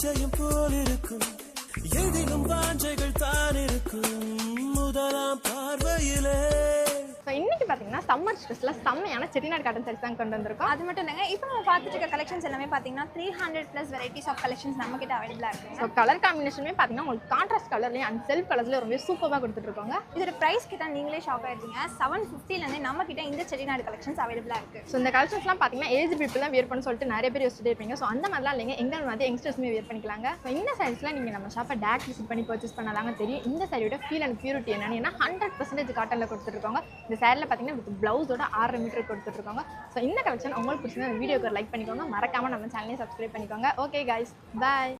பச்சையும் போல் இருக்கும் எதிலும் வாஞ்சைகள் தான் இருக்கும் முதலாம் பார்வையிலே. இன்னைக்கு பார்த்தீங்கன்னா சம்மர் ஸ்ட்ரெஸ்ல செம்மையான செட்டிநாடு காட்டன் சாரீஸ் தான் கொண்டு வந்திருக்கோம். அது மட்டும் இல்லைங்க, இப்போ நம்ம பார்த்துட்டு இருக்க கலெக்ஷன்ஸ் எல்லாமே பார்த்தீங்கன்னா 300+ வெரைட்டிஸ் ஆஃப் கலெக்ஷன்ஸ் நம்ம கிட்ட அவைலபிளாக இருக்கு. ஸோ கலர் காம்பினேஷனுமே பார்த்தீங்கன்னா உங்களுக்கு கான்ட்ராஸ்ட் கலர்லையும் அண்ட் செல்ஃப் கலர்ஸ்லையும் ரொம்ப சூப்பராக கொடுத்துட்டு இருக்காங்க. இதோட ப்ரைஸ் கிட்ட நீங்களே ஷாக் ஆயிருக்கீங்க. 750லேருந்து நம்ம கிட்ட இந்த செட்டிநாடு கலெக்ஷன்ஸ் அவைலபிளாக இருக்கு. ஸோ இந்த கலெக்ஷன்ஸ்லாம் பார்த்தீங்கன்னா ஏஜ் பீப்புள் தான் வியர் பண்ண சொல்லிட்டு நிறைய பேர் யோசிச்சுட்டே இருப்பீங்க. ஸோ அந்த மாதிரிலாம் இல்லைங்க, எங்கள் மாதிரி யங்ஸ்டர்ஸுமே வியர் பண்ணிக்கலாங்க. ஸோ இந்த சாரீஸ்லாம் நீங்கள் நம்ம ஷாப்பை டேரக்ட் விசிட் பண்ணி பர்ச்சேஸ் பண்ணலாங்க தெரியும். இந்த சாரியோட ஃபீல் அண்ட் பியூரிட்டி என்னன்னா 100% காட்டனில் கொடுத்துருக்காங்க. இந்த சாரியில் பார்த்தீங்கன்னா வித் ப்ளவுஸோட 6 மீட்டர் கொடுத்துட்ருக்காங்க. ஸோ இந்த கலெக்ஷன் உங்களுக்கு பிடிச்சிருந்தா இந்த வீடியோக்கு லைக் பண்ணிக்கோங்க, மறக்காமல் நம்ம சேனலையும் சப்ஸ்கிரைப் பண்ணிக்கோங்க. ஓகே கைஸ், பாய்.